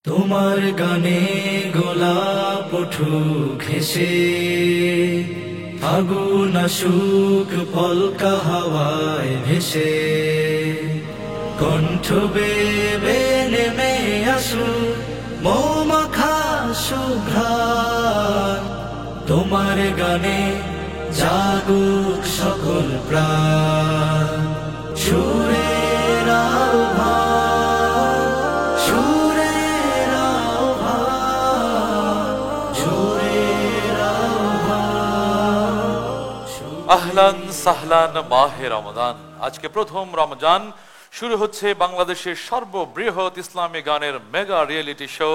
তোমার গানে গোলাপ উঠুক হেসে, ফাগুন আসুক পলকা হাওয়ায় ভেসে, কণ্ঠ বেবে নেমে আসুক মৌমাখা সুঘ্রাণ। তোমার গানে জাগুক সকল প্রাণ, সুরের আহ্বান, সুরের আহ্বান, সুরের আহ্বান। আহলান সাহলান মাহে রমজান। আজকে প্রথম রমজান শুরু হচ্ছে বাংলাদেশের সর্ববৃহৎ ইসলামী গানের mega reality show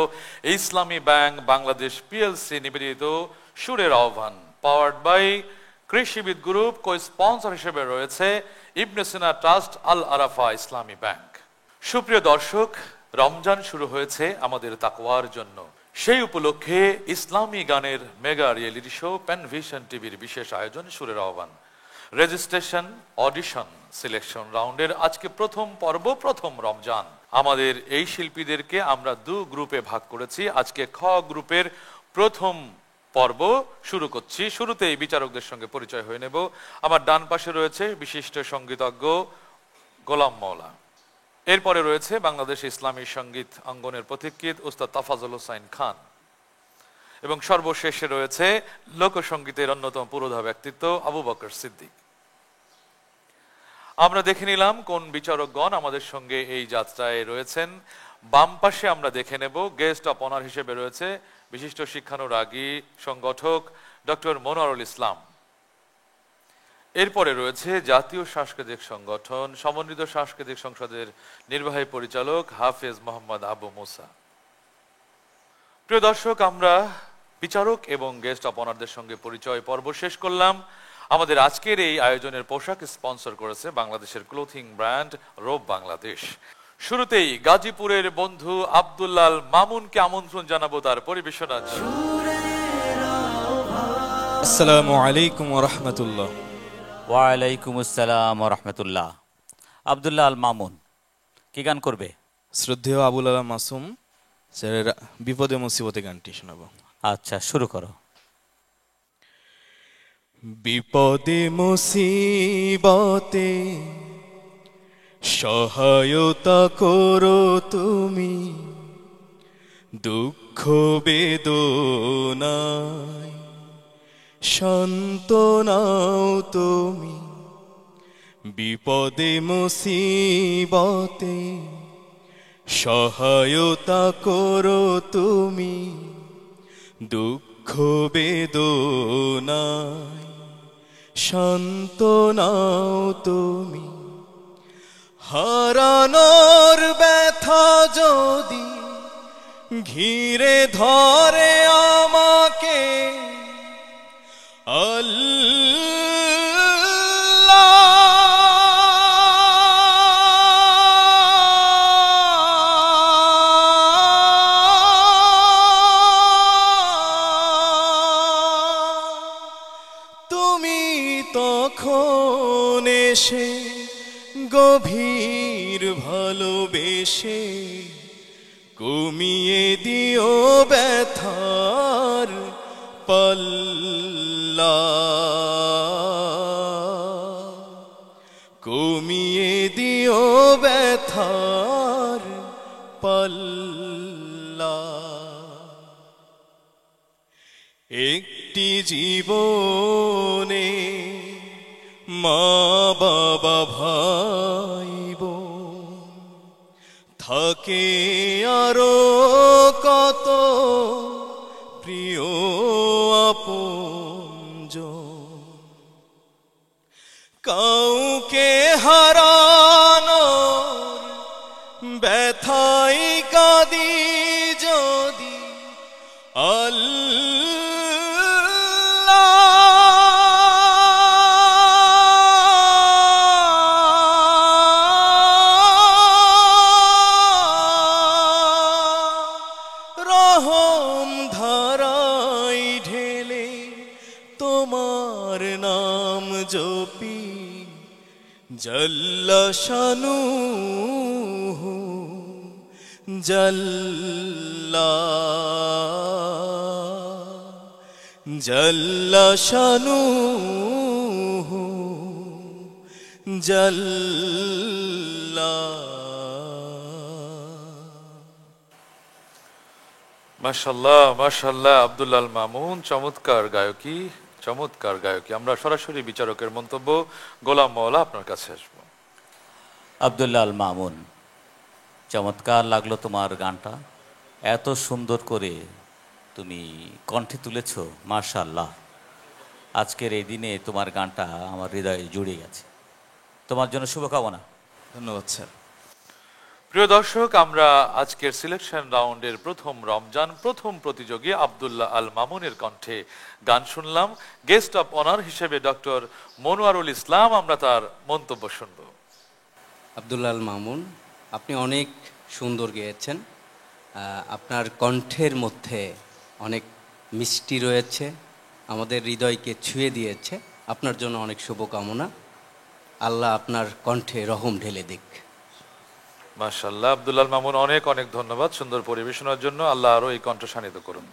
Islami bank Bangladesh PLC নিবেদিত সুরের আহ্বান, powered by Krishibid group. Co sponsor হিসেবে রয়েছে ইবনে সিনা ট্রাস্ট, আল আরাফা ইসলামী ব্যাংক। সুপ্রিয় দর্শক, রমজান শুরু হয়েছে আমাদের তাকওয়ার জন্য। সেই উপলক্ষে ইসলামী গানের মেগা রিয়েলিটি শো প্যানভিশন টিভির বিশেষ আয়োজন সুরের আহ্বান। রেজিস্ট্রেশন, অডিশন, সিলেকশন রাউন্ডের আজকে প্রথম পর্ব, প্রথম রমজান। আমাদের এই শিল্পীদেরকে আমরা দু গ্রুপে ভাগ করেছি। আজকে খ গ্রুপের প্রথম পর্ব শুরু করছি। শুরুতেই বিচারকদের সঙ্গে পরিচয় হয়ে নেব। আমার ডান পাশে রয়েছে বিশিষ্ট সঙ্গীতজ্ঞ গোলাম মওলা। এরপরে রয়েছে বাংলাদেশ ইসলামী সঙ্গীত অঙ্গনের পথিকৃৎ উস্তাদ তাফাজ্জল হোসাইন খান, এবং সর্বশেষে রয়েছে লোকসঙ্গীতের অন্যতম পুরোধা ব্যক্তিত্ব আবু বকর সিদ্দিক। আমরা দেখে নিলাম কোন বিচারকগণ আমাদের সঙ্গে এই যাত্রায় রয়েছেন। বাম পাশে আমরা দেখে নেব গেস্ট অফ অনার হিসেবে রয়েছে বিশিষ্ট শিক্ষানুরাগী সংগঠক ডক্টর মনোয়ারুল ইসলাম। এরপরে রয়েছে জাতীয় সাংস্কৃতিক সংগঠন সমন্বিত সাংস্কৃতিক সংসদের নির্বাহী পরিচালক হাফেজ মোহাম্মদ আবু মুসা। প্রিয় দর্শক, আমরা বিচারক এবং গেস্ট অফ অনারদের সঙ্গে পরিচয় পর্ব শেষ করলাম। আমাদের আজকের এই আয়োজনের পোশাক স্পন্সর করেছে বাংলাদেশের ক্লোথিং ব্র্যান্ড রোব বাংলাদেশ। শুরুতেই গাজীপুরের বন্ধু আব্দুল্লাহ মামুনকে আমন্ত্রণ জানাবো তার পরিবেশনা। আসসালামু আলাইকুম ওয়া রাহমাতুল্লাহ। ওয়া আলাইকুম আসসালাম ওয়া রাহমাতুল্লাহ। আব্দুল্লাহ আল মামুন কি গান করবে? শ্রদ্ধেয় আবুল আলা মাসুম স্যারের বিপদে মুসিবতে গানটি শোনাবো। আচ্ছা, শুরু করো। বিপদে মুসিবতে সহায়তা করো তুমি, দুঃখ বেদনায় সান্ত্বনাও তুমি। বিপদে মুসিবতে সহায়তা করো তুমি, দুঃখ বেদনায় সান্ত্বনাও তুমি। হারানোর ব্যথা যদি ঘিরে ধরে আমাকে, তুমি তখন এসে গভীর ভালোবেসে কমিয়ে দিও ব্যথার পাল্লা, কমিয়ে দিও ব্যথার পাল্লা। একটি জীবনে মা বাবা ভাই বোন থাকে, আরো কত প্রিয় আপনজন। কাউকে হারানোর ব্যথাই কাঁদি যদি, রহম ধারাই ঢেলে তোমার নাম জপি, জাল্লা শানুহু জাল্লা জাল্লা শানুহু জাল্লা। মাশাল্লাহ মাশাল্লাহ, আব্দুল আল মামুন, চমৎকার গায়কী, চমৎকার গায়কী। আমরা সরাসরি বিচারকের মন্তব্য, গোলাম মওলা আপনার কাছে আসবো। আব্দুল্লাহ আল মামুন, চমৎকার লাগলো তোমার গানটা, এত সুন্দর করে তুমি কণ্ঠে তুলেছ, মাশাআল্লাহ। আজকের এই দিনে তোমার গানটা আমার হৃদয়ে জুড়ে গেছে, তোমার জন্য শুভকামনা। ধন্যবাদ স্যার। প্রিয় দর্শক, আমরা আজকের সিলেকশন রাউন্ডের প্রথম রমজান প্রথম প্রতিযোগী আব্দুল্লাহ আল মামুনের কণ্ঠে গান শুনলাম। গেস্ট অফ অনার হিসেবে ডক্টর মনোয়ারুল ইসলাম, আমরা তার মন্তব্য শুনব। আব্দুল্লাহ আল মামুন, আপনি অনেক সুন্দর গেয়েছেন। আপনার কণ্ঠের মধ্যে অনেক মিষ্টি রয়েছে, আমাদের হৃদয়কে ছুঁয়ে দিয়েছে। আপনার জন্য অনেক শুভকামনা। আল্লাহ আপনার কণ্ঠে রহম ঢেলে দিক। মাশাআল্লাহ, আব্দুল্লাহ আল মামুন, অনেক অনেক ধন্যবাদ সুন্দর পরিবেশনার জন্য। আল্লাহ আরো এই কণ্ঠ শানিত করুন।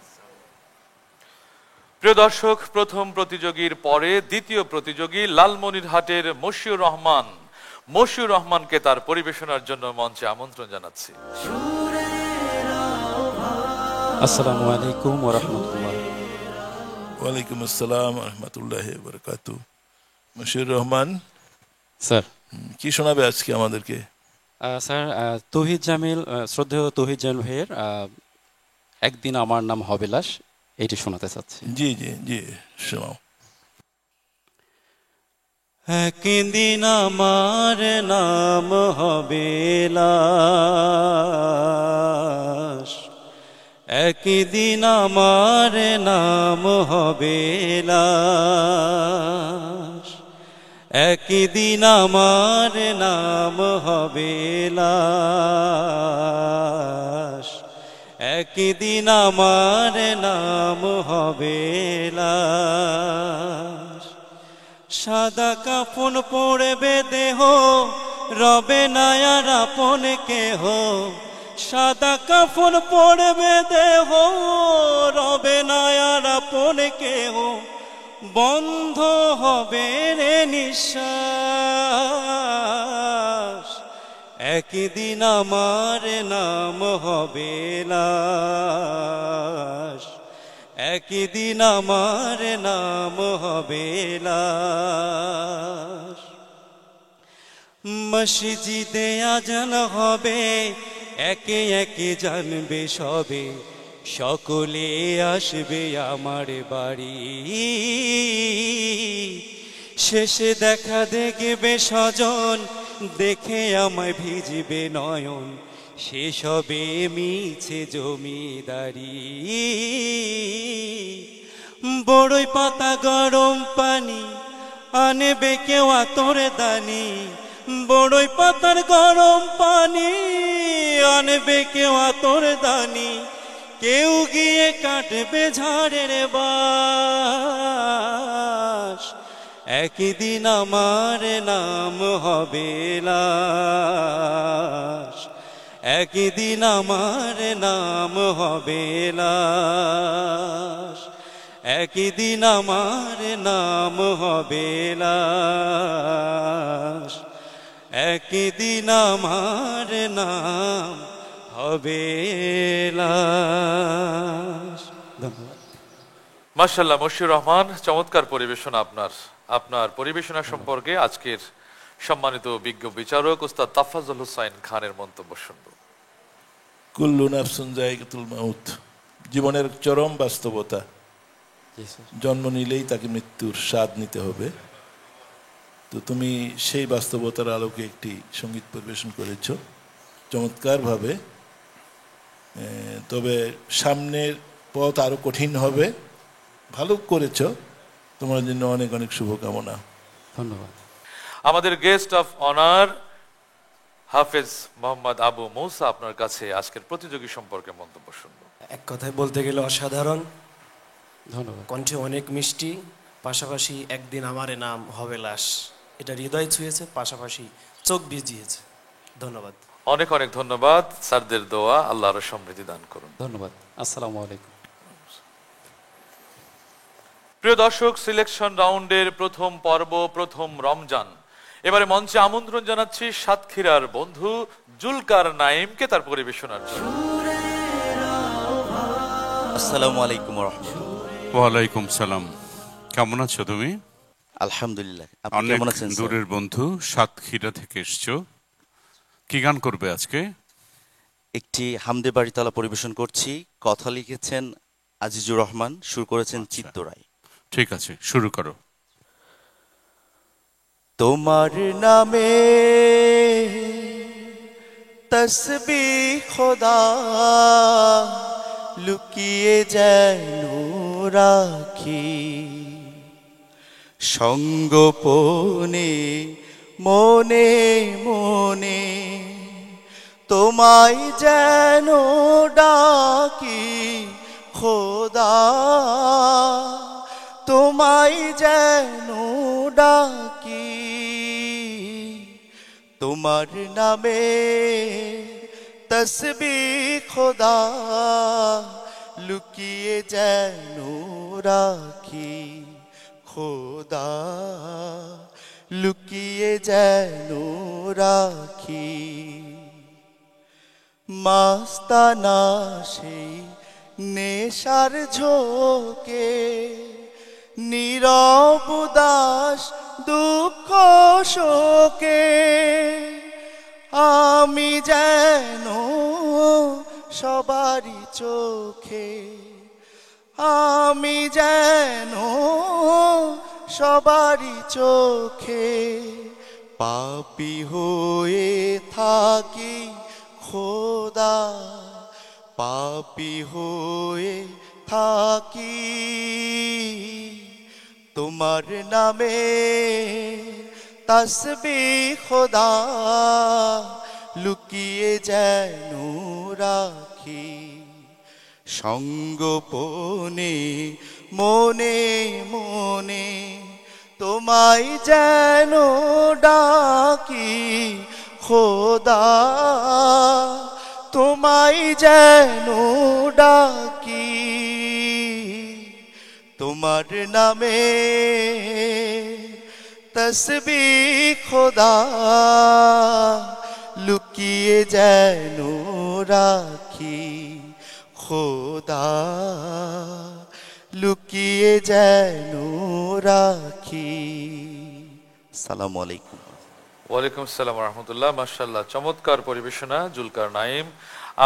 প্রিয় দর্শক, প্রথম প্রতিযোগীর পরে দ্বিতীয় প্রতিযোগী লালমনিরহাটের মশিউর রহমান, মশিউর রহমানকে তার পরিবেশনার জন্য মঞ্চে আমন্ত্রণ জানাচ্ছি। আসসালামু আলাইকুম ওয়া রাহমাতুল্লাহ। ওয়ালাইকুম আসসালাম ওয়া রাহমাতুল্লাহি ওয়া বারাকাতুহু। মশিউর রহমান স্যার, কি শোনাবে আজকে আমাদেরকে? স্যার, তৌহিদ জামিল, শ্রদ্ধেয় তৌহিদ জামিল ভাইয়ের একদিন আমার নাম হবে লাশ, এইটি শোনাতে চাচ্ছি। জি জি জি, শোনাও। একদিন আমার নাম হবে লাশ, একদিন আমার নাম হবে লাশ, একদিন আমার নাম হবে লাশ, একদিন আমার নাম হবে লাশ। সাদা কাফন পড়বে দেহ, রবে না আর আপন কেহ। সাদা কাফন পড়বে দেহ, রবে না আর আপন কেহ। বন্ধ হবে রে নিঃশ্বাস, একদিন আমার নাম হবে লাশ, একদিন আমার নাম হবে লাশ। মসজিদে আজান হবে, একে একে জানবে সবে, সকলে আসবে আমার বাড়ি। শেষে দেখা দেখবে স্বজন, দেখে আমায় ভিজবে নয়ন, সেসবে মিছে জমিদারি। বড়ই পাতা গরম পানি আনবে কেউ আতর দানি, বড়ই পাতার গরম পানি আনবে কেউ আতর দানি। কেউ গিয়ে কাটবে ঝাড়ের বাস, একদিন আমার নাম হবে লাশ, একদিন আমার নাম হবে লাশ, একদিন আমার নাম হবে লাশ, একদিন আমার নাম হবে লাশ। ধন্যবাদ। মাশাআল্লাহ, মশিউর রহমান, চমৎকার পরিবেশনা আপনার। আপনার পরিবেশনা সম্পর্কে আজকের সম্মানিত বিজ্ঞ বিচারক ওস্তাদ তাফাজ্জল হোসাইন খানের মন্তব্য শুনব। কুল্লু নাফসুন যায়কাতুল মাউত, জীবনের চরম বাস্তবতা। জন্ম নিলেই তাকে মৃত্যুর স্বাদ নিতে হবে। তো তুমি সেই বাস্তবতার আলোকে একটি সঙ্গীত পরিবেশন করেছ চমৎকারভাবে। তবে সামনের পথ আরো কঠিন হবে, ভালো করেছ, তোমার জন্য অনেক অনেক শুভকামনা। ধন্যবাদ। আমাদের গেস্ট অফ অনার হাফেজ মোহাম্মদ আবু মৌসা, আপনার কাছে আজকের প্রতিযোগী সম্পর্কে মন্তব্য শুনব। এক কথায় বলতে গেলে অসাধারণ, ধন্যবাদ। কণ্ঠে অনেক মিষ্টি, পাশাপাশি একদিন আমার নাম হবে লাশ, এটা হৃদয় ছুঁয়েছে, পাশাপাশি চোখ ভিজিয়েছে। ধন্যবাদ। অনেক অনেক ধন্যবাদ স্যারদের দোয়া, আল্লাহ আরো সমৃদ্ধি দান করুন। ধন্যবাদ। আসসালামু আলাইকুম। প্রিয় দর্শক, সিলেকশন রাউন্ডের প্রথম পর্ব, প্রথম রমজান। এবারে মঞ্চে আমন্ত্রণ জানাচ্ছি সাতক্ষীরার বন্ধু জুলকার নাইমকে তার পরিবেশনার জন্য। আসসালামু আলাইকুম রহমতুল্লাহ। ওয়ালাইকুম সালাম। কেমন আছো তুমি? আলহামদুলিল্লাহ, আপনি অনেক কেমন আছেন? দূরের বন্ধু, সাতক্ষীরা থেকে এসছো। কি গান করবে আজকে? একটি হামদে বাড়িতালা পরিবেশন করছি। কথা লিখেছেন আজিজুর রহমান, সুর করেছেন চিত্তরায়। ঠিক আছে, শুরু করো। তোমার নামে তসবিহ খোদা লুকিয়ে যেন রাখি, সঙ্গোপনে মনে মনে তোমায় যেন ডাকি খোদা, তোমায় যেন ডাকি। তোমার নামে তসবিহ খোদা লুকিয়ে যেন রাখি খোদা, লুকিয়ে যেন রাখি। মাস্তানা সেই নেশার ঝোঁকে নীরব উদাস দুঃখ শোকে আমি যেন সবারই চোখে, আমি যেন সবারই চোখে পাপী হয়ে থাকি খোদা, পাপী হয়ে থাকি। তোমার নামে তসবিহ খোদা লুকিয়ে যেন রাখি, সঙ্গোপনে মনে মনে তোমায় যেন ডাকি খোদা, তোমায় যেন ডাকি। তোমার নামে তসবিহ খোদা লুকিয়ে যেন রাখি খোদা, লুকিয়ে যেন রাখি। আসসালামু আলাইকুম। ওয়ালাইকুম আসসালাম রহমতুল্লাহ। মাশাআল্লাহ, চমৎকার পরিবেশনা জুলকার নাইম।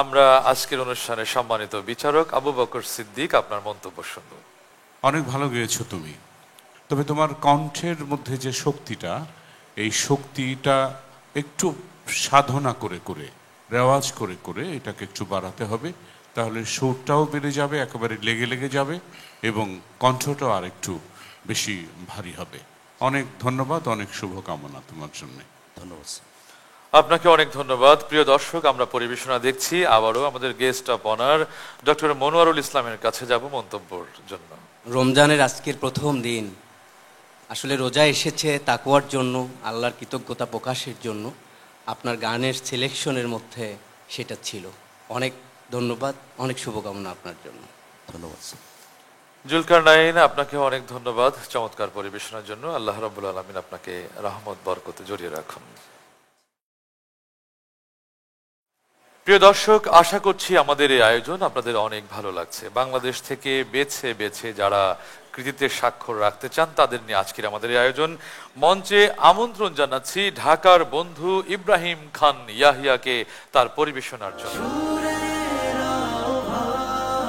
আমরা আজকের অনুষ্ঠানে সম্মানিত বিচারক আবু বকর সিদ্দিক, আপনার মন্তব্য শুনব। অনেক ভালো গেয়েছো তুমি, তবে তোমার কণ্ঠের মধ্যে যে শক্তিটা, এই শক্তিটা একটু সাধনা করে করে, রেওয়াজ করে করে এটাকে একটু বাড়াতে হবে, তাহলে সুরটাও বেড়ে যাবে, একেবারে লেগে লেগে যাবে এবং কণ্ঠটাও আর একটু বেশি ভারী হবে। অনেক ধন্যবাদ, অনেক শুভকামনা তোমার জন্য। ধন্যবাদ। আপনাকে অনেক ধন্যবাদ। প্রিয় দর্শক, আমরা পরিবেশনা দেখছি। আবারও আমাদের guest of honour doctor Monowarul ইসলামের কাছে যাব মন্তব্যের জন্য। রমজানের আজকের প্রথম দিন, আসলে রোজা এসেছে তাকওয়ার জন্য, আল্লাহর কৃতজ্ঞতা প্রকাশের জন্য। আপনার গানের সিলেকশনের মধ্যে সেটা ছিল। অনেক ধন্যবাদ, অনেক শুভকামনা আপনার জন্য। ধন্যবাদ। জুলকার নাইন, আপনাকে অনেক ধন্যবাদ চমৎকার পরিবেশনার জন্য। আল্লাহ রাব্বুল আলামিন আপনাকে রহমত বরকতে জড়িয়ে রাখুন। প্রিয় দর্শক, আশা করছি আমাদের এই আয়োজন আপনাদের অনেক ভালো লাগছে। বাংলাদেশ থেকে বেছে বেছে যারা কৃতিত্বের স্বাক্ষর রাখতে চান তাদের নিয়ে আজকের আমাদের এই আয়োজন। মঞ্চে আমন্ত্রণ জানাচ্ছি ঢাকার বন্ধু ইব্রাহিম খান ইয়াহিয়াকে তার পরিবেশনার জন্য।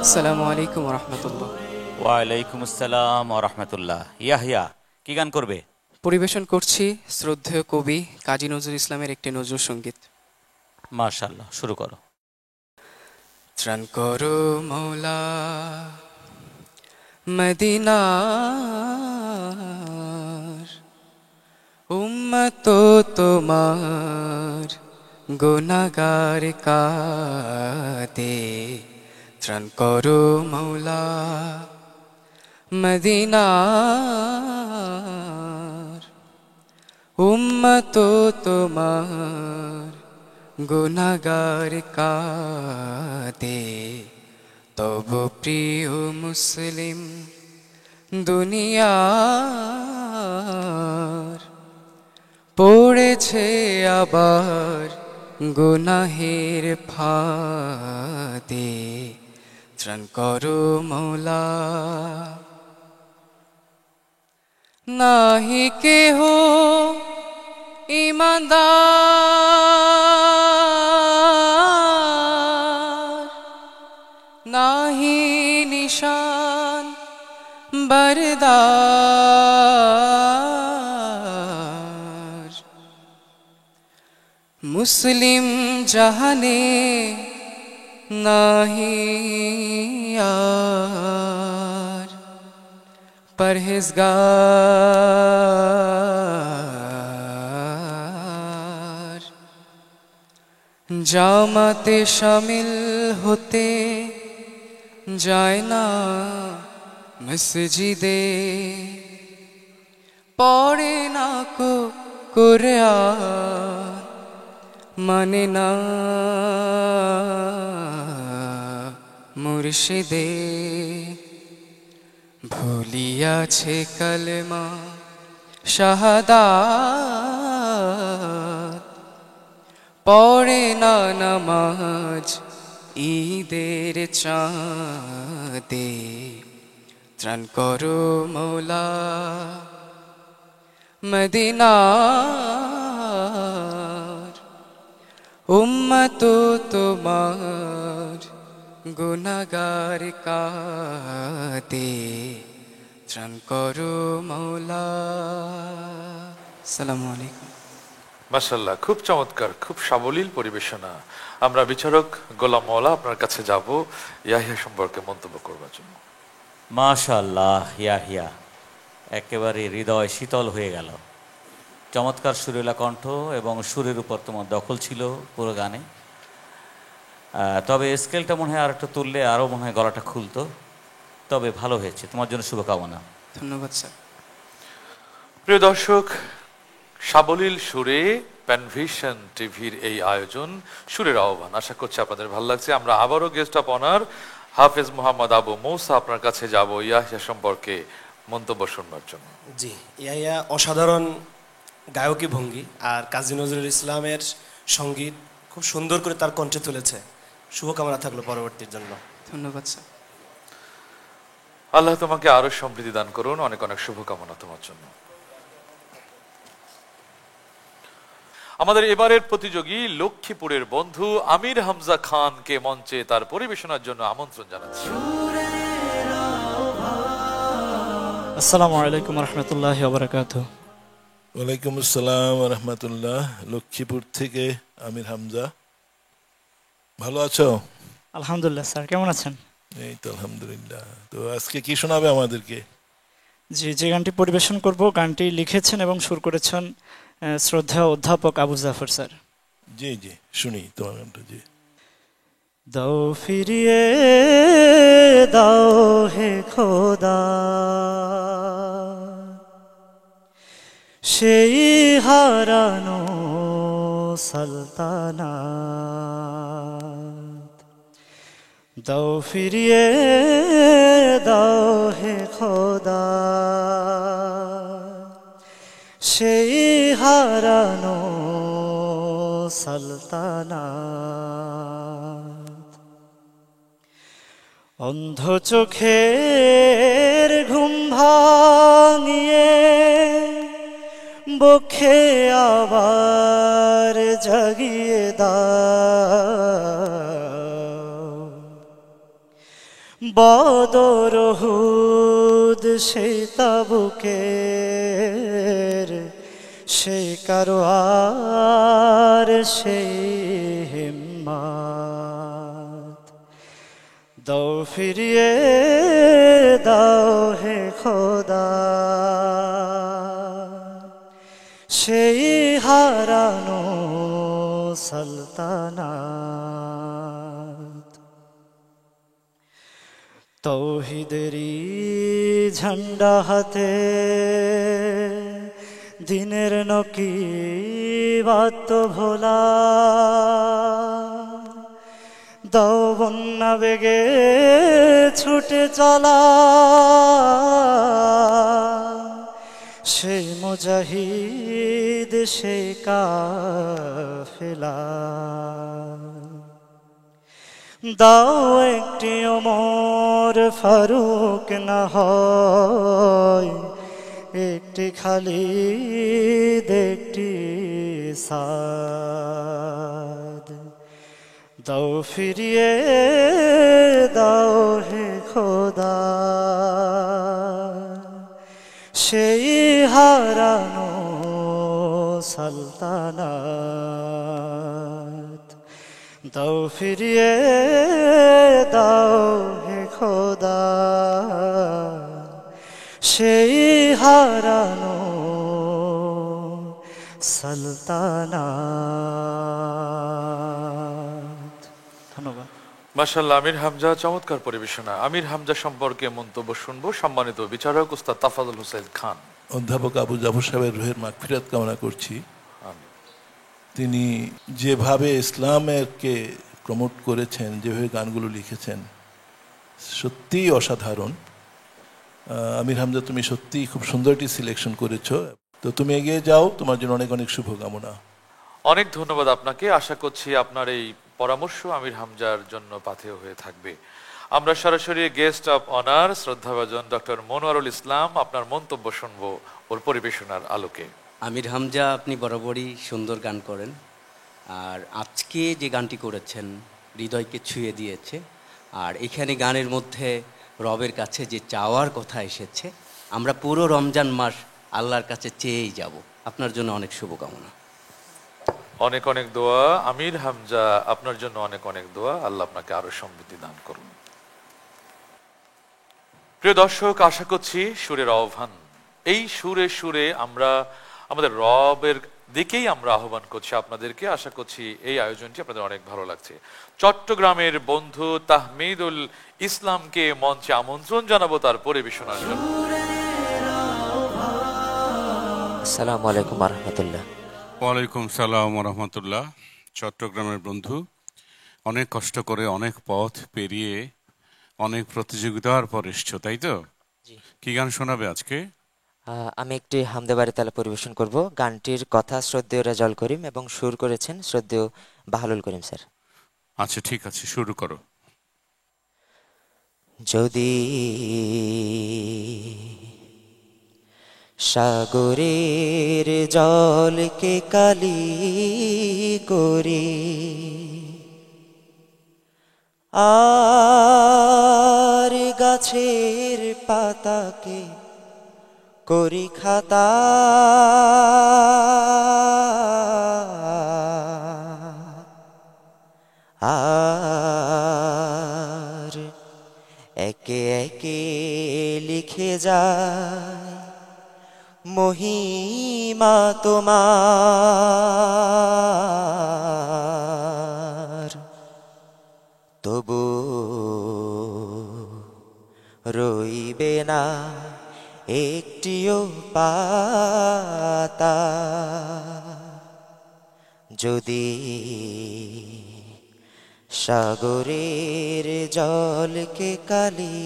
আসসালামু আলাইকুম ওয়া রাহমাতুল্লাহ। ওয়ালাইকুম আসসালাম ওয়া রাহমাতুল্লাহ। ইয়াহিয়া, কি গান করবে? পরিবেশন করছি শ্রদ্ধেয় কবি কাজী নজরুল ইসলামের একটি নজরুল সঙ্গীত। মাশাআল্লাহ, শুরু করো। ত্রাণ করো মওলা মদিনার, উম্মত তোমার গুনাহগার কাঁদে। ত্রাণ করো মওলা মদিনার, উম্মত তোমার গুনাহগার কাঁদে, তবু প্রিয় মুসলিম দুনিয়ার পড়েছে আবার গুনাহের ফাঁদে, ত্রাণ করো মৌলা। নাহি কেহ ঈমানদার, নাহি নিশান বরদার, মুসলিম জাহানে নাহি আর পরহেজগার। জামাতে শামিল হতে যায় না মসজিদে, পড়ে না কো কুরআন, মানে না মুর্শিদে। ভুলিয়াছে কলমা শাহাদাত, পড়ে না নামাজ ঈদের চাঁদে, ত্রাণ করো মৌলা। মদিনার উম্মত তোমার গুনাহগার কাঁদে, ত্রাণ করো মৌলা। আসসালামু আলাইকুম। মাশাআল্লাহ, খুব চমৎকার, খুব সাবলীল পরিবেশনা। আমরা বিচারক গোলাম মওলা আপনার কাছে যাব ইয়াহিয়া সম্পর্কে মন্তব্য করবার জন্য। মাশাআল্লাহ, ইয়াহিয়া একেবারে হৃদয় শীতল হয়ে গেল। চমৎকার সুরেলা কণ্ঠ এবং সুরের উপর তোমার দখল ছিল পুরো গানে। তবে স্কেলটা মনে হয় আর একটু তুললে আরও মনে হয় গলাটা খুলতো। তবে ভালো হয়েছে, তোমার জন্য শুভকামনা। ধন্যবাদ স্যার। প্রিয় দর্শক, সাবলীল সুরে প্যানভিশন টিভির এই আয়োজন সুরের আহ্বান, আশা করছি আপনাদের ভালো লাগছে। আমরা আবারও গেস্ট অফ অনার হাফেজ মোহাম্মদ আবু মৌসা আপনার কাছে যাব ইয়াহিয়া সম্পর্কে মন্তব্য শুনবার জন্য। জি, ইয়াহিয়া অসাধারণ গায়কী ভঙ্গি আর কাজী নজরুল ইসলামের সঙ্গীত খুব সুন্দর করে তার কণ্ঠে তুলেছে। শুভকামনা থাকলো পরবর্তীর জন্য। ধন্যবাদ স্যার। আল্লাহ তোমাকে আরো সমৃদ্ধি দান করুন, অনেক অনেক শুভকামনা তোমার জন্য। আমাদের এবারের প্রতিযোগী লক্ষ্মীপুরের বন্ধু আমির হামজা খানকে মঞ্চে তার পরিবেশনার জন্য আমন্ত্রণ জানাচ্ছি। আসসালামু আলাইকুম রহমতুল্লাহ বারাকাতুহু। ওয়ালাইকুম আসসালাম রহমতুল্লাহ। লক্ষ্মীপুর থেকে আমির হামজা। ভালো আছো? আলহামদুলিল্লাহ স্যার, কেমন আছেন? এই তো আলহামদুলিল্লাহ। তো আজকে কি শোনাবে আমাদেরকে? জি, যে গানটি পরিবেশন করব গানটি লিখেছেন এবং সুর করেছেন শ্রদ্ধেয় অধ্যাপক আবু জাফর স্যার। জি জি, শুনি তোমার গানটা। জি। দাও ফিরিয়ে দাও হে খোদা সেই হারানো সালতানাত, দাও ফিরিয়ে দাও হে খোদা সেই হারানো সালতানাত। অন্ধ চোখের ঘুম ভাঙিয়ে বক্ষে আবার জাগিয়ে দাও, বদর উহুদ সেই তাবুকের সেই কারোয়ার সেই হিম্মত, দাও ফিরিয়ে দাও হে খোদা সেই হারানো সালতানাত। তৌহিদেরই ঝান্ডা হাতে দিনের নকিবাত ভোলা দাও বন্যা বেগে ছুটে চলা সেই মুজাহিদ সে কাফেলা দাও একটি ওমর ফারুক না হয় একটি খালিদ একটি সাদ দাও ফিরিয়ে দাও হে খোদা সেই হারানো সালতানাত দাও ফিরিয়ে দাও হে খোদা সেই হারানো সালতানাত। ধন্যবাদ। মাশাআল্লাহ, আমির হামজা চমৎকার পরিবেশনা। আমির হামজা সম্পর্কে মন্তব্য শুনবো সম্মানিত বিচারক উস্তাদ তাফাজ্জল হোসেন খান। অধ্যাপক আবু জাফর সাহেবের রুহের মাগফিরাত কামনা করছি। তিনি যেভাবে ইসলামকে প্রমোট করেছেন, যেভাবে গানগুলো লিখেছেন, সত্যিই অসাধারণ। আমির হামজা, তুমি সত্যিই খুব সুন্দর একটি সিলেকশন করেছো। তো তুমি এগিয়ে যাও, তোমার জন্য অনেক অনেক শুভকামনা। অনেক ধন্যবাদ আপনাকে। আশা করছি আপনার এই পরামর্শ আমির হামজার জন্য পাথেয় হয়ে থাকবে। আমরা সরাসরি গেস্ট অফ অনার শ্রদ্ধাভাজন ডক্টর মনোয়ারুল ইসলাম, আপনার মন্তব্য শুনবো ওর পরিবেশনার আলোকে। আমির হামজা, আপনি বরাবরই সুন্দর গান করেন, আর আজকে যে গানটি করেছেন হৃদয়কে ছুঁয়ে দিয়েছে। আর এখানে গানের মধ্যে রবের কাছে যে চাওয়ার কথা এসেছে, আমরা পুরো রমজান মাস আল্লাহর কাছে চেয়েই যাব। আপনার জন্য অনেক শুভকামনা। অনেক অনেক দোয়া আমির হামজা, আপনার জন্য অনেক অনেক দোয়া। আল্লাহ আপনাকে আরো সমৃদ্ধি দান করুন। প্রিয় দর্শক, আশা করছি সুরের আহ্বান, এই সুরে সুরে আমরা আমাদের রবের দিকেই আমরা আহ্বান করছি আপনাদেরকে। আশা করছি এই আয়োজনটি আপনাদের অনেক ভালো লাগছে। চট্টগ্রামের বন্ধু তাহমিদুল ইসলামকে মঞ্চে আমন্ত্রণ জানাবো তার পরিবেশনার জন্য। আসসালামু আলাইকুম ওয়া রাহমাতুল্লাহ। ওয়ালাইকুম সালাম ওয়া রাহমাতুল্লাহ। চট্টগ্রামের বন্ধু, অনেক কষ্ট করে অনেক পথ পেরিয়ে অনেক প্রতিযোগিতার পর এসছো, তাই তো? কি গান শোনাবে আজকে? আমি একটি হামদে বাড়ি তালা পরিবেশন করব। গানটির কথা শ্রদ্ধেয় রেজাউল করিম এবং সুর করেছেন শ্রদ্ধেয় বাহলুল করিম স্যার। আচ্ছা, ঠিক আছে, শুরু করো। যদি সাগরের জলকে কালি করে আর গাছের পাতাকে করি খাতা, আর একে একে লিখে যায় মহিমা তোমার, তবু রইবে না একটিও পাতা যদি সাগরের জলকে কালি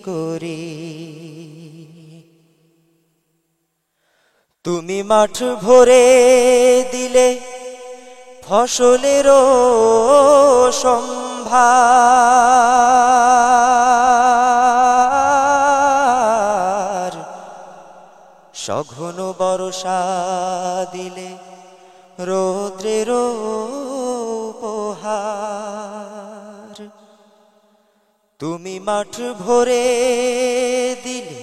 করে। তুমি মাঠ ভরে দিলে ফসলেরও সম্ভার, সঘন বর্ষা দিলে রৌদ্রের উপহার। তুমি মাঠ ভরে দিলে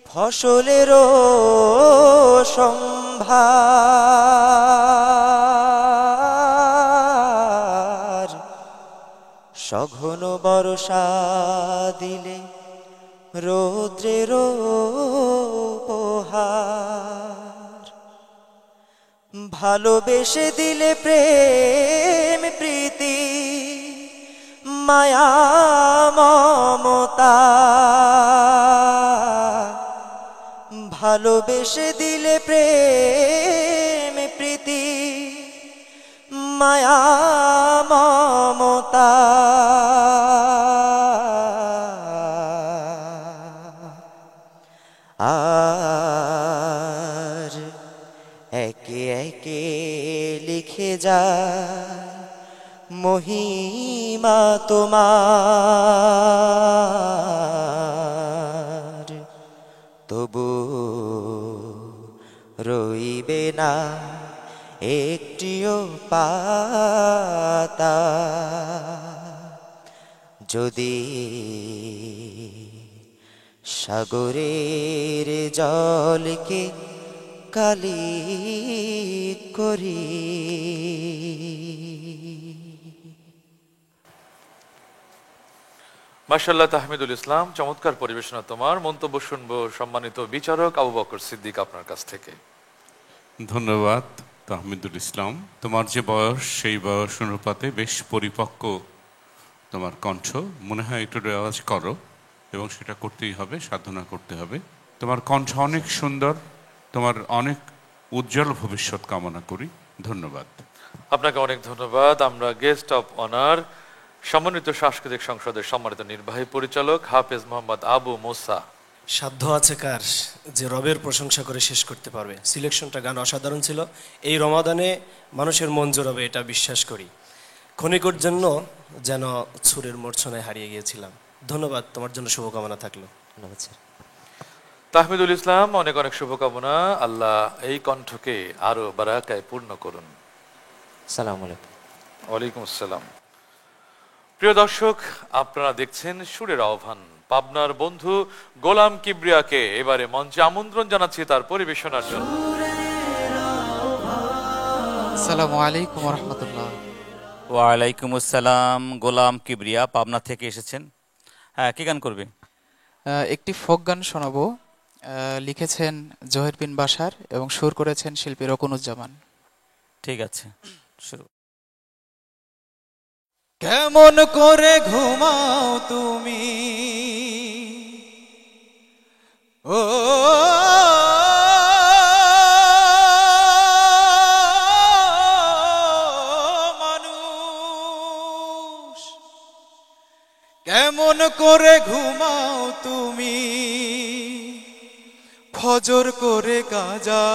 ফসলেরও সম্ভার, সঘন বর্ষা দিলে রৌদ্রের উপহার। ভালোবেসে দিলে প্রেম প্রীতি মায়া মমতা, ভালোবেসে দিলে প্রেম প্রীতি মায়া মমতা আর একে একে লিখে যা মহিমা তোমার তবু রইবে না একটিও পাতা যদি সাগরের জলকে কালি করি। মাশাআল্লাহ তাহমিদুল ইসলাম, চমৎকার পরিবেশনা তোমার। মন্তব্য শুনবো সম্মানিত বিচারক আবু বকর সিদ্দিক আপনার কাছ থেকে। ধন্যবাদ তাহমিদুল ইসলাম। তোমার যে বয়স সেই বয়স অনুপাতে বেশ পরিপক্ক তোমার কণ্ঠ, মনে হয় একটু রেওয়াজ করো এবং সেটা করতেই হবে, সাধনা করতে হবে। তোমার কণ্ঠ অনেক সুন্দর, তোমার অনেক উজ্জ্বল ভবিষ্যৎ কামনা করি। ধন্যবাদ। আপনাকে অনেক ধন্যবাদ। আমরা গেস্ট অফ অনার সম্মানিত সাংস্কৃতিক সংসদের সম্মানিত নির্বাহী পরিচালক হাফেজ মোহাম্মদ আবু মুসা। সাধ্য আছে কার যে রবের প্রশংসা করে শেষ করতে পারবে। সিলেকশনটা গান অসাধারণ ছিল। এই রমাদানে মানুষের মন জোড়াবে এটা বিশ্বাস করি। ক্ষণিকের জন্য যেন সুরের মূর্ছনায় হারিয়ে গিয়েছিলাম। ধন্যবাদ, তোমার জন্য শুভকামনা থাকলো। ধন্যবাদ স্যার। তাহমিদুল ইসলাম, অনেক অনেক শুভকামনা। আল্লাহ এই কণ্ঠকে আরো বারাকায় পূর্ণ করুন। সালাম আলাইকুম। ওয়ালাইকুম আসসালাম। প্রিয় দর্শক, আপনারা দেখছেন সুরের আহ্বান। পাবনার বন্ধু গোলাম কিবরিয়াকে এবারে মঞ্চে আমন্ত্রণ জানাচ্ছি তার পরিবেশনার জন্য। আসসালামু আলাইকুম ওয়া রাহমাতুল্লাহ। ওয়ালাইকুম আসসালাম। গোলাম কিবরিয়া পাবনা থেকে এসেছেন। হ্যাঁ, কি গান করবে? একটি ফোক গান শোনাবো। লিখেছেন জহির বিন বাশার এবং সুর করেছেন শিল্পী রকুনুজ্জামান। ঠিক আছে, শুরু। কেমন করে ঘুমাও তুমি ও মানুষ, কেমন করে ঘুমাও তুমি ফজর করে কাজা,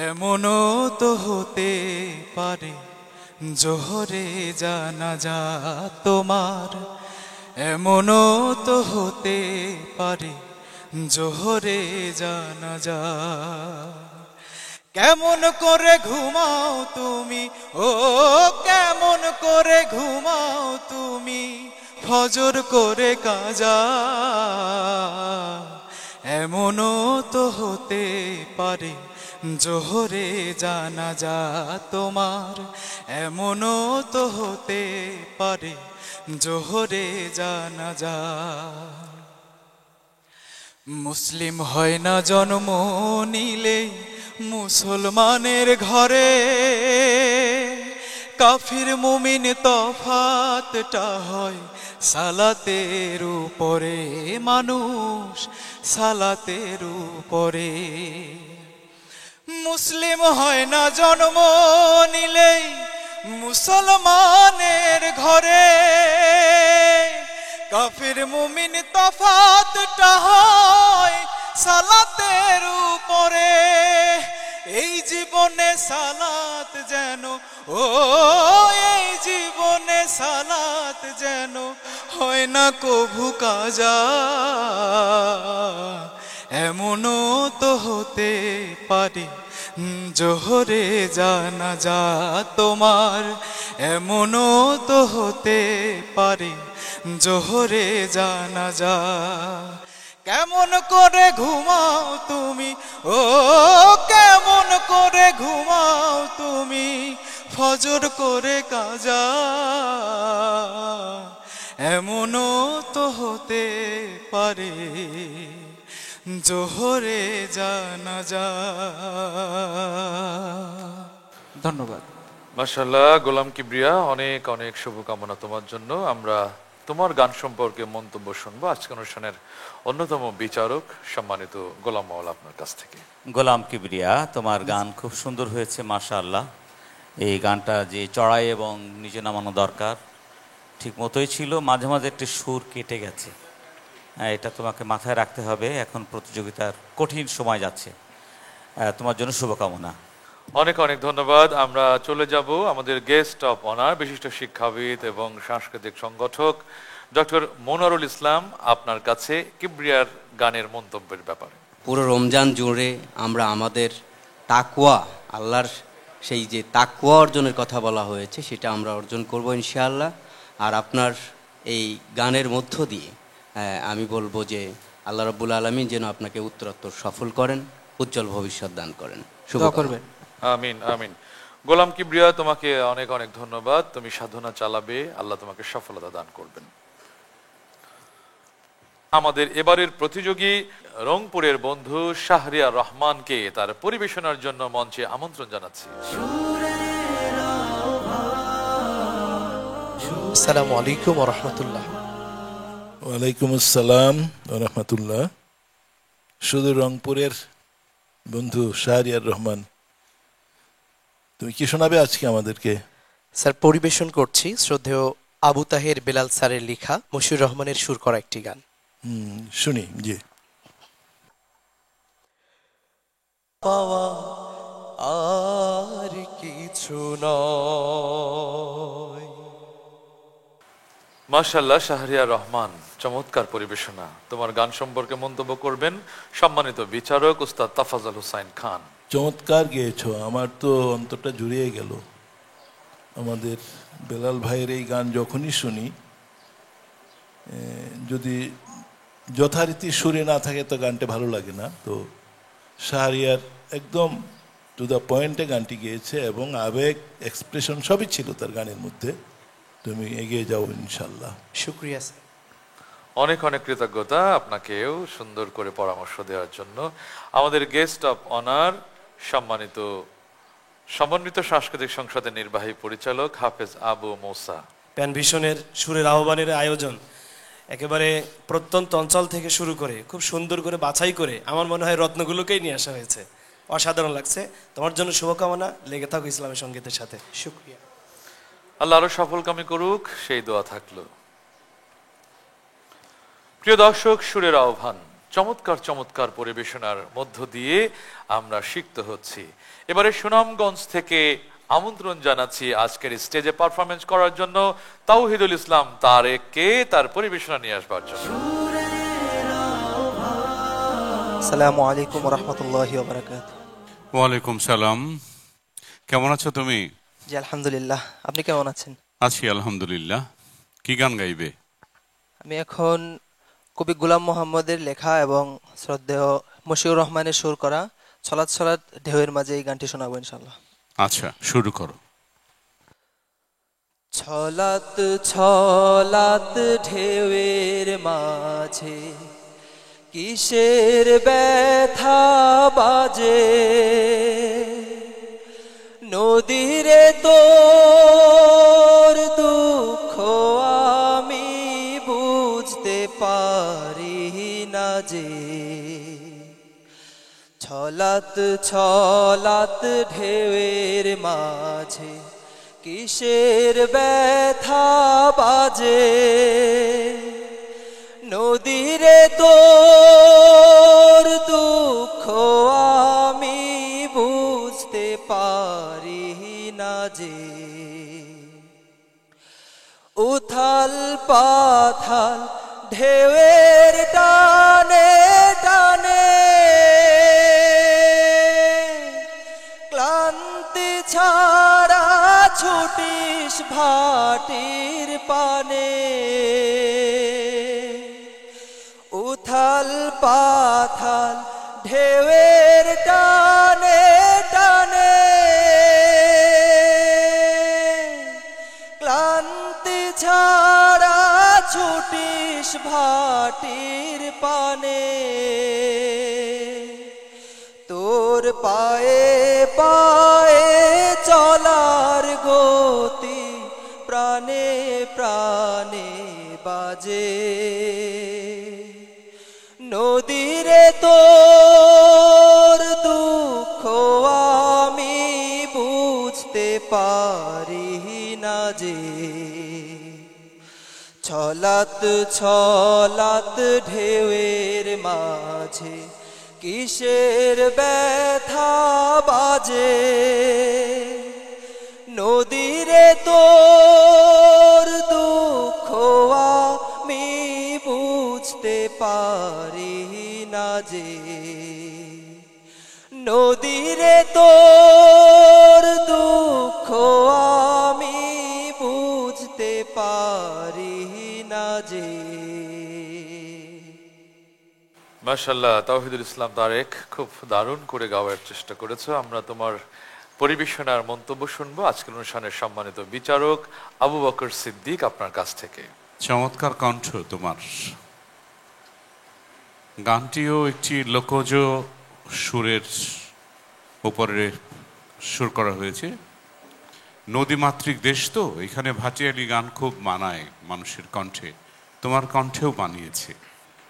এমনও তো হতে পারে জোহরে জানাজা তোমার, এমনও তো হতে পারে জোহরে জানাজা। কেমন করে ঘুমাও তুমি ও কেমন করে ঘুমাও তুমি ফজর করে কাজা, এমনও তো হতে পারে জোহরে জানাজা তোমার, এমনও তো হতে পারে জোহরে জানাজা। মুসলিম হয় না জন্ম নিলে মুসলমানের ঘরে, কাফির মুমিন তফাতটা হয় সালাতের উপরে, মানুষ সালাতের উপরে। মুসলিম হয় না জন্ম নিলেই মুসলমানের ঘরে, কাফির মুমিন তফাতটা হয় সালাতের উপরে। এই জীবনে সালাত যেন ও এই জীবনে সালাত যেন হয় না কভু কাজা, এমনও তো হতে পারে জোহরে জানাজা তোমার, এমনও তো হতে পারে জোহরে জানাজা। কেমন করে ঘুমাও তুমি ও কেমন করে ঘুমাও তুমি ফজর করে কাজা, এমনও তো হতে পারে জোহরে জানাজা। ধন্যবাদ। মাশাআল্লাহ গোলাম কিবরিয়া, অনেক অনেক শুভকামনা তোমার জন্য। আমরা তোমার গান সম্পর্কে মন্তব্য শুনবো আজকের অনুষ্ঠানের অন্যতম বিচারক সম্মানিত গোলাম মাওলা আপনার কাছ থেকে। গোলাম কিবরিয়া, তোমার গান খুব সুন্দর হয়েছে মাশাআল্লাহ। এই গানটা যে চড়াই এবং নিচে নামানো দরকার ঠিক মতোই ছিল, মাঝে মাঝে একটি সুর কেটে গেছে। এটা তোমাকে মাথায় রাখতে হবে, এখন প্রতিযোগিতার কঠিন সময় যাচ্ছে। তোমার জন্য শুভকামনা। অনেক অনেক ধন্যবাদ। আমরা চলে যাব আমাদের গেস্ট অফ অনার, বিশিষ্ট শিক্ষাবিদ এবং সাংস্কৃতিক সংগঠক ডক্টর মনোয়ারুল ইসলাম, আপনার কাছে কিবরিয়ার গানের মন্তব্যের ব্যাপারে। পুরো রমজান জুড়ে আমরা আমাদের তাকওয়া, আল্লাহর সেই যে তাকওয়া অর্জনের কথা বলা হয়েছে সেটা আমরা অর্জন করব ইনশাআল্লাহ। আর আপনার এই গানের মধ্য দিয়ে আমি বলবো যে আল্লাহ রাব্বুল আলামিন যেন আপনাকে উত্তরোত্তর সফল করেন, উজ্জ্বল ভবিষ্যৎ দান করেন। শুভ করবেন। আমিন আমিন। গোলাম কিবরিয়া, তোমাকে অনেক অনেক ধন্যবাদ। তুমি সাধনা চালাবে, আল্লাহ তোমাকে সফলতা দান করবেন। আমাদের এবারের প্রতিযোগী রংপুরের বন্ধু শাহরিয়ার রহমানকে তার পরিবেশনার জন্য মঞ্চে আমন্ত্রণ জানাচ্ছি। আসসালামু আলাইকুম ওয়া রাহমাতুল্লাহ। ওয়ালাইকুম আসসালাম ওয়া রাহমাতুল্লাহ। শুধু রংপুরের বন্ধু শাহরিয়ার রহমান, তুমি কি শোনাবে আজকে আমাদেরকে? স্যার, পরিবেশন করছি শ্রদ্ধেয় আবু তাহের বেলাল স্যারের লেখা মশিউর রহমানের সুর করা একটি গান। শুনি। জি। পাওয়া আর কিছু নয়। মাশাআল্লাহ, শাহরিয়ার রহমান, চমৎকার পরিবেশনা। তোমার গান সম্পর্কে মন্তব্য করবেন সম্মানিত বিচারক উস্তাদ তাফাজ্জল হোসাইন খান। চমৎকার গেয়েছো, আমার তো অন্তরটা জুড়িয়ে গেল। আমাদের বেলাল ভাইয়ের এই গান যখনই শুনি, যদি যথারীতি সুরে না থাকে তো গানটা ভালো লাগে না। তো শাহরিয়ার একদম টু দ্য পয়েন্টে গানটি গেয়েছে এবং আবেগ, এক্সপ্রেশন সবই ছিল তার গানের মধ্যে। তুমি এগিয়ে যাও ইনশাল্লাহ। শুকরিয়া স্যার। অনেক অনেক কৃতজ্ঞতা আপনাকেও সুন্দর করে পরামর্শ দেওয়ার জন্য। আমাদের গেস্ট অফ অনার সমন্বিত সাংস্কৃতিক সংসদের নির্বাহী পরিচালক হাফেজ আবু মৌসা। প্যান ভিশনের সুরের আহ্বানের আয়োজন একেবারে প্রত্যন্ত অঞ্চল থেকে শুরু করে খুব সুন্দর করে বাছাই করে আমার মনে হয় রত্নগুলোকেই নিয়ে আসা হয়েছে। অসাধারণ লাগছে। তোমার জন্য শুভকামনা। লেগে থাকো ইসলামী সঙ্গীতের সাথে। শুকরিয়া। আল্লাহ আরো সফলকামী করুক, সেই দোয়া থাকলো। প্রিয় দর্শক, সুরের আহ্বান, চমৎকার চমৎকার পরিবেশনার মধ্য দিয়ে আমরা শিখতে হচ্ছি। এবারে সুনামগঞ্জ থেকে আমন্ত্রণ জানাচ্ছি আজকের স্টেজে পারফরমেন্স করার জন্য তাওহিদুল ইসলাম তারেককে তার পরিবেশনা নিয়ে আসবার জন্য। আসসালামু আলাইকুম ওয়া রাহমাতুল্লাহি ওয়া বারাকাতুহু। ওয়া আলাইকুম সালাম। কেমন আছো তুমি? জি আলহামদুলিল্লাহ। আপনি কেমন আছেন? আছি আলহামদুলিল্লাহ। কি গান গাইবে? আমি এখন কবি গোলাম মোহাম্মদের লেখা এবং শ্রদ্ধেয় মশিউর রহমানের সুর করা ছলাৎ ছলাৎ ঢেউয়ের মাঝে এই গানটি শোনাবো ইনশাআল্লাহ। আচ্ছা, শুরু করো। ছলাৎ ছলাৎ ঢেউয়ের মাঝে কিসের ব্যথা বাজে, নদীরে তোর দুঃখ আমি বুঝতে পারি না যে, ছলাৎ ছলাৎ ঢেউয়ের মাঝে কিসের ব্যথা বাজে, নদীরে তোর দুঃখ আমি বুঝতে পারি না যে, উথাল পাথাল ঢেউয়ের টানে টানে ক্লান্তি ছাড়া ছুটিস ভাটির পানে, উথাল পাথাল ঢেউয়ের টানে টানে ক্লান্তি ছাড়া ছুটিস ভাটির পানে, তোর পায়ে পায়ে চলার গতি প্রাণে প্রাণে বাজে নদীরে তোর দুঃখ আমি বুঝতে পারি না যে ছলাত ছলাত ঢেউয়ের মাঝে কিসের ব্যথা বাজে নদীরে তোর দুঃখ আমি বুঝতে পারি না যে নদীরে তোর দুঃখ আমি বুঝতে পারি না যে মাশাআল্লাহ তাওহিদুল ইসলাম তারেক, খুব দারুণ করে গাওয়ার চেষ্টা করেছো। আমরা তোমার পরিবেশনার মন্তব্য শুনবো আজকের অনুষ্ঠানের সম্মানিত বিচারক আবু বকর সিদ্দিক আপনার কাছ থেকে। চমৎকার কণ্ঠ তোমার। গানটিও একটি লোকজ সুরের উপরে সুর করা হয়েছে। নদীমাতৃক দেশ তো, এখানে ভাটিয়ালি গান খুব মানায় মানুষের কণ্ঠে, তোমার কণ্ঠেও বানিয়েছে।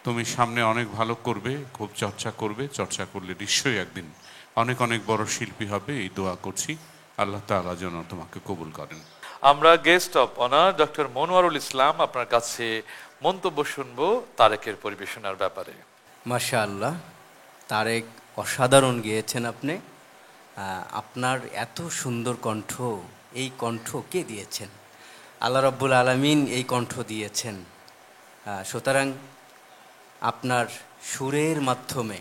তুমি সামনে অনেক ভালো করবে, খুব চর্চা করবে, চর্চা করলে নিশ্চয়ই একদিন অনেক অনেক বড় শিল্পী হবে, এই দোয়া করছি। আল্লাহ তাআলা যেন তোমাকে কবুল করেন। আমরা guest of honour doctor Monowarul Islam আপনার কাছে মন্তব্য শুনবো তারেকের পরিবেশনার ব্যাপারে। মাশাআল্লাহ, তারেক অসাধারণ গেয়েছেন আপনি। আপনার এত সুন্দর কণ্ঠ, এই কণ্ঠ কে দিয়েছেন? আল্লাহ রাব্বুল আলামিন এই কণ্ঠ দিয়েছেন। সুতরাং আপনার সুরের মাধ্যমে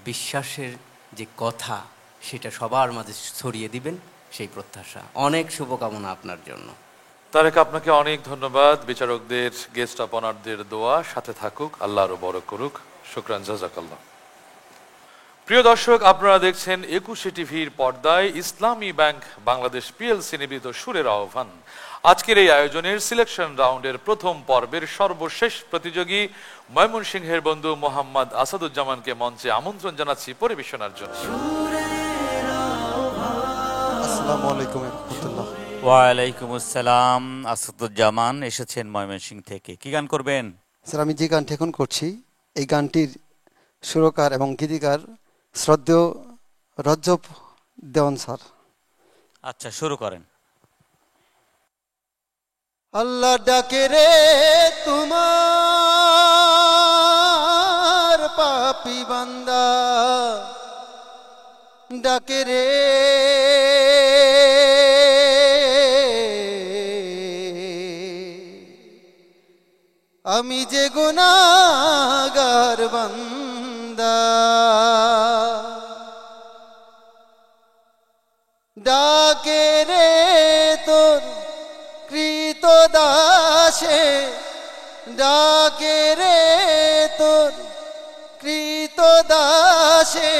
বিশ্বাসের যে কথা সেটা সবার মাঝে ছড়িয়ে দিবেন, সেই প্রত্যাশা। অনেক শুভকামনা আপনার জন্য। তারেক, আপনাকে অনেক ধন্যবাদ। বিচারকদের, গেস্ট অফ অনারদের দোয়া সাথে থাকুক, আল্লাহ আরো বড় করুক। শুকরান, জাযাকাল্লাহ। প্রিয় দর্শক, আপনারা দেখছেন 21 টিভির পর্দায় ইসলামী ব্যাংক বাংলাদেশ পিএলসি নিবেদিত সুরের আহ্বান। আজকের এই আয়োজনের সিলেকশন রাউন্ডের প্রথম পর্বের সর্বশেষ প্রতিযোগী ময়মনসিংহের বন্ধু মোহাম্মদ আসাদুজ্জামানকে মঞ্চে আমন্ত্রণ জানাচ্ছি পরিবেশনার জন্য। আসসালামু আলাইকুম ওয়া রাহমাতুল্লাহ। ওয়া আলাইকুম আসসালাম। আসাদুজ্জামান এসেছেন ময়মনসিংহ থেকে, কি গান করবেন? স্যার, আমি যে গানটি এখন করছি, এই গানটির সুরকার এবং গীতিকার শ্রদ্ধেয় রজব দেওয়ান স্যার। আচ্ছা, শুরু করেন। আল্লাহ ডাকে রে তোমার পাপী বান্দা, ডাকে রে আমি যে গুনাহগার বান্দা, ডাকে রে তোর কৃতদাসে, ডাকে রে তোর কৃতদাসে,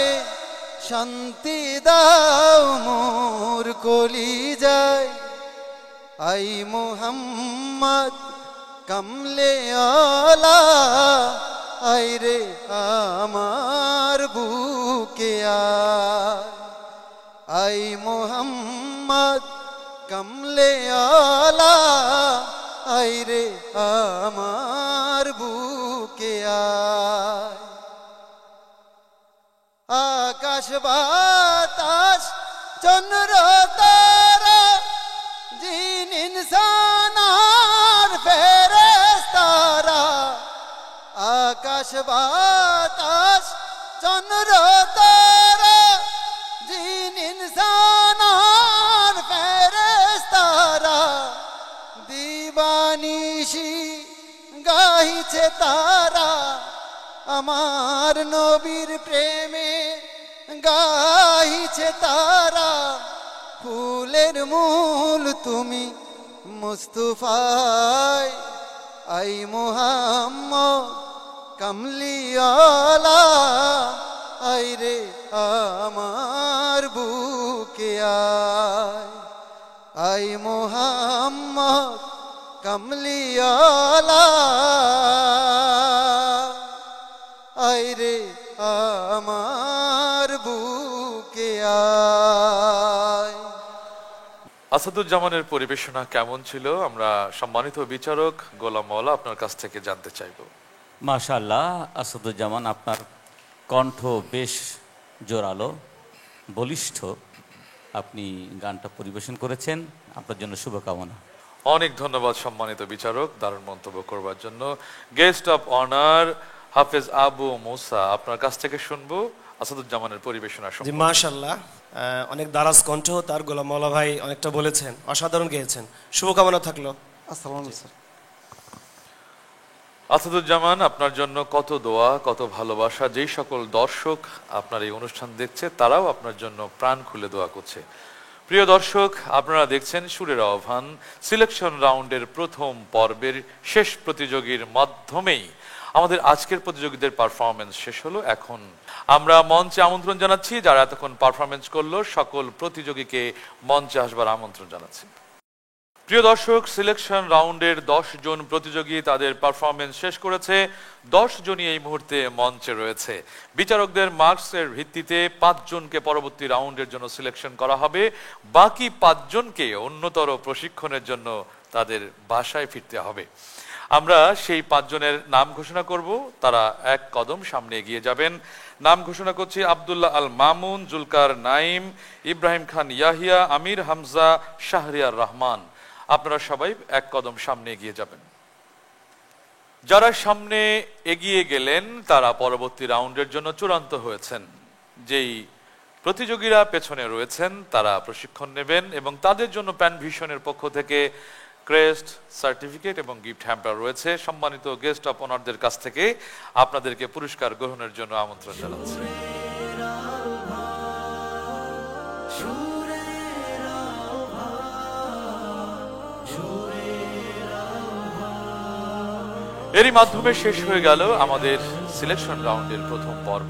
শান্তি দাও মোর কলিজায়। আই মুহাম্মদ কমলে আলা, আই রে আমার বুকে আই মুহাম্মদ কমলে আলা, আই রে আমার বুকে আকাশ বাতাস চন্দ্র তারা জিন ইনসান আর ফেরেশতারা, আকাশ বাতাস চন্দ্র তারা জিন ইনসান আর ফেরেশতারা, দিবানিশি গাইছে তারা আমার নবীর প্রেমে, গাইছে তারা। ফুলের মূল তুমি মুস্তাফায়, আই মুহাম্মদ কমলিওয়ালা, আই রে আমার বুকে আই মুহাম্মদ কমলিওয়ালা, আই রে আমার বুকে আসাদুজ্জামানের পরিবেশনা কেমন ছিল আমরা সম্মানিত বিচারক গোলাম মাওলা আপনার কাছ থেকে জানতে চাইব। মাশাআল্লাহ, আসাদুজ্জামান আপনার কণ্ঠ বেশ জোরালো, বলিষ্ঠ। আপনি গানটা পরিবেশন করেছেন, আপনার জন্য শুভকামনা। অনেক ধন্যবাদ সম্মানিত বিচারক দারুণ মন্তব্য করবার জন্য। গেস্ট অফ অনার হাফেজ আবু মুসা, আপনার কাছ থেকে শুনবো আসাদুজ্জামানের পরিবেশনা। জি মাশাআল্লাহ, অনেক দারাজ কণ্ঠ তার। গোলাম মাওলা ভাই অনেকটা বলেছেন, অসাধারণ গেয়েছেন, শুভকামনা থাকলো। আসসালামু আলাইকুম। আসাদুজ্জামান, আপনার জন্য কত দোয়া, কত ভালোবাসা। যেই সকল দর্শক আপনার এই অনুষ্ঠান দেখছে তারাও আপনার জন্য প্রাণ খুলে দোয়া করছে। প্রিয় দর্শক, আপনারা দেখছেন সুরের আহ্বান সিলেকশন রাউন্ডের প্রথম পর্বের শেষ প্রতিযোগীর মাধ্যমেই আমাদের আজকের প্রতিযোগীদের পারফরমেন্স শেষ হলো। এখন আমরা মঞ্চে আমন্ত্রণ জানাচ্ছি যারা এতক্ষণ পারফরমেন্স করলো, সকল প্রতিযোগীকে মঞ্চে আসবার আমন্ত্রণ জানাচ্ছি। প্রিয় দর্শক, সিলেকশন রাউন্ডের 10 জন প্রতিযোগী তাদের পারফরমেন্স শেষ করেছে। 10 জনই এই মুহূর্তে মঞ্চে রয়েছে। বিচারকদের মার্কসের ভিত্তিতে 5 জনকে পরবর্তী রাউন্ডের জন্য সিলেকশন করা হবে। বাকি 5 জনকে উন্নতর প্রশিক্ষণের জন্য তাদের বাসায় ফিরতে হবে। আমরা সেই 5 জনের নাম ঘোষণা করব, তারা এক কদম সামনে এগিয়ে যাবেন। নাম ঘোষণা করছি আব্দুল্লাহ আল মামুন, জুলকার নাইম, ইব্রাহিম খান ইয়াহিয়া, আমির হামজা, শাহরিয়ার রহমান। আপনারা সবাই এক কদম সামনে এগিয়ে যাবেন। যারা সামনে এগিয়ে গেলেন তারা পরবর্তী রাউন্ডের জন্য চূড়ান্ত হয়েছেন। যেই প্রতিযোগীরা পেছনে রয়েছেন তারা প্রশিক্ষণ নেবেন এবং তাদের জন্য প্যান ভিশনের পক্ষ থেকে ক্রেস্ট, সার্টিফিকেট এবং গিফট হ্যাম্পার রয়েছে। সম্মানিত গেস্ট অফ অনারদের কাছ থেকে আপনাদেরকে পুরস্কার গ্রহণের জন্য আমন্ত্রণ জানাচ্ছি। এরই মাধ্যমে শেষ হয়ে গেল আমাদের সিলেকশন রাউন্ডের প্রথম পর্ব।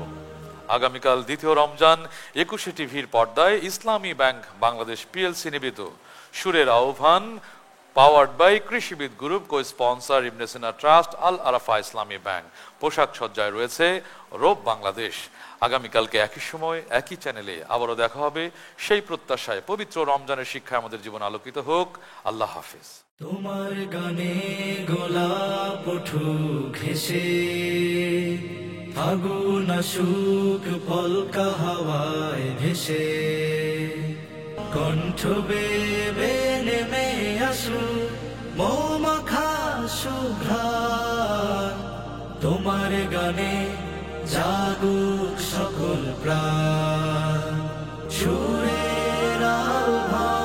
আগামীকাল দ্বিতীয় রমজান 21 টিভির পর্দায় ইসলামী ব্যাংক বাংলাদেশ পিএলসি নিবেদিত সুরের আহ্বান, powered by Krishibid group, co sponsor Ibn Sina trust, Al Arafah Islami bank. পোশাক সজ্জায় রয়েছে রোব বাংলাদেশ। আগামীকালকে একই সময় একই চ্যানেলে আবারও দেখা হবে সেই প্রত্যাশায়। পবিত্র রমজানের শিক্ষায় আমাদের জীবন আলোকিত হোক। আল্লাহ হাফিজ। তোমার গানে গোলাপ উঠুক ঘেঁষে, ফাগুন আসুক পলকা হাওয়ায় ভেসে, কণ্ঠ বেবে নেমে আসুক মৌমাখা সুঘ্রাণ। তোমার গানে জাগুক সকল প্রাণ, সুরের আহ্বান।